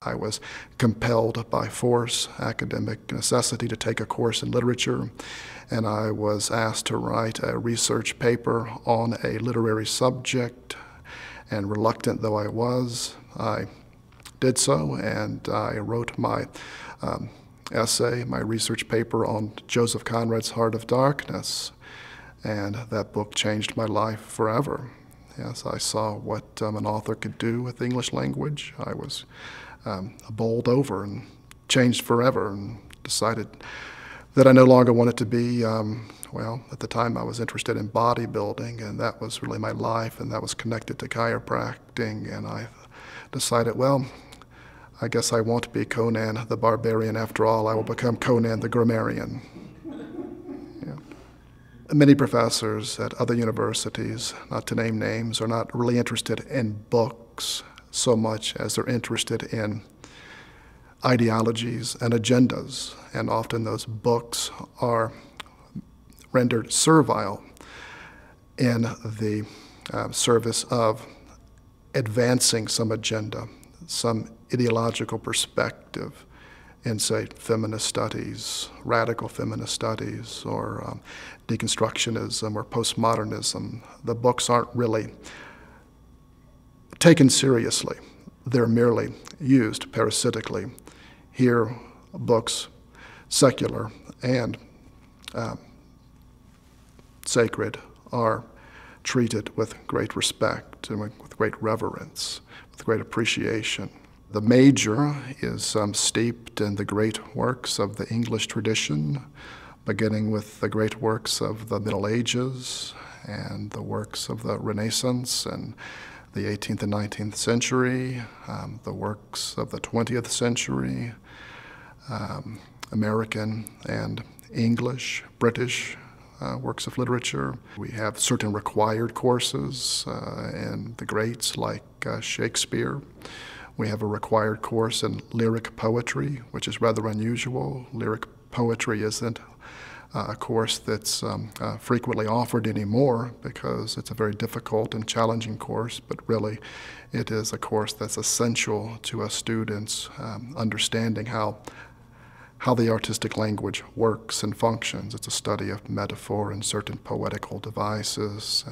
I was compelled by force, academic necessity, to take a course in literature, and I was asked to write a research paper on a literary subject, and reluctant though I was, I did so, and I wrote my essay, my research paper on Joseph Conrad's Heart of Darkness, and that book changed my life forever. Yes, I saw what an author could do with the English language. I was bowled over and changed forever, and decided that I no longer wanted to be, well, at the time I was interested in bodybuilding, and that was really my life, and that was connected to chiropractic, and I decided, well, I guess I won't be Conan the Barbarian after all. I will become Conan the Grammarian. Many professors at other universities, not to name names, are not really interested in books so much as they're interested in ideologies and agendas, and often those books are rendered servile in the service of advancing some agenda, some ideological perspective in, say, feminist studies, radical feminist studies, or deconstructionism or postmodernism. The books aren't really taken seriously. They're merely used parasitically. Here, books, secular and sacred, are treated with great respect and with great reverence, with great appreciation. The major is steeped in the great works of the English tradition, beginning with the great works of the Middle Ages and the works of the Renaissance and the 18th and 19th century, the works of the 20th century, American and English, British works of literature. We have certain required courses in the greats like Shakespeare. We have a required course in lyric poetry, which is rather unusual. Lyric poetry isn't a course that's frequently offered anymore because it's a very difficult and challenging course, but really it is a course that's essential to a student's understanding how the artistic language works and functions. It's a study of metaphor and certain poetical devices,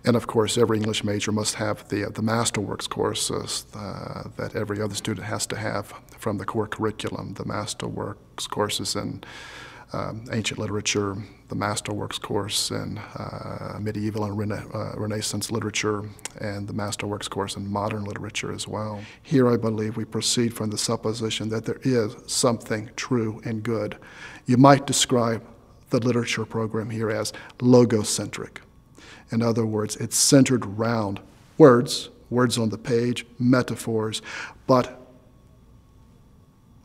and of course, every English major must have the Masterworks courses that every other student has to have from the core curriculum. The Masterworks courses in ancient literature, the Masterworks course in medieval and Renaissance literature, and the Masterworks course in modern literature as well. Here, I believe we proceed from the supposition that there is something true and good. You might describe the literature program here as logocentric. In other words, it's centered around words on the page, metaphors, but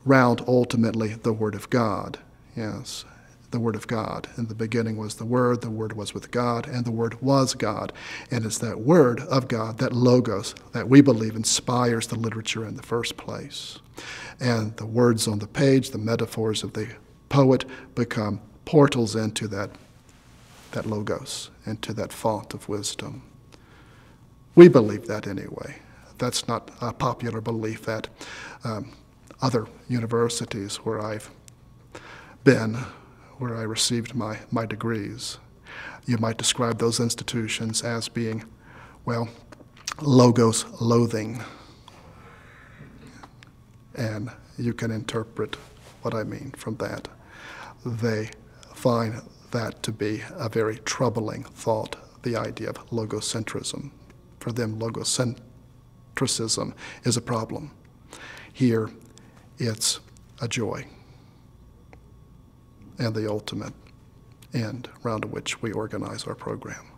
round ultimately the Word of God. Yes, the Word of God. In the beginning was the Word was with God, and the Word was God. And it's that Word of God, that logos, that we believe inspires the literature in the first place. And the words on the page, the metaphors of the poet, become portals into that logos, into that font of wisdom. We believe that anyway. That's not a popular belief at other universities where I've been, where I received my degrees. You might describe those institutions as being, well, logos loathing. And you can interpret what I mean from that. They find that to be a very troubling thought, the idea of logocentrism. For them, logocentrism is a problem. Here, it's a joy and the ultimate end around which we organize our program.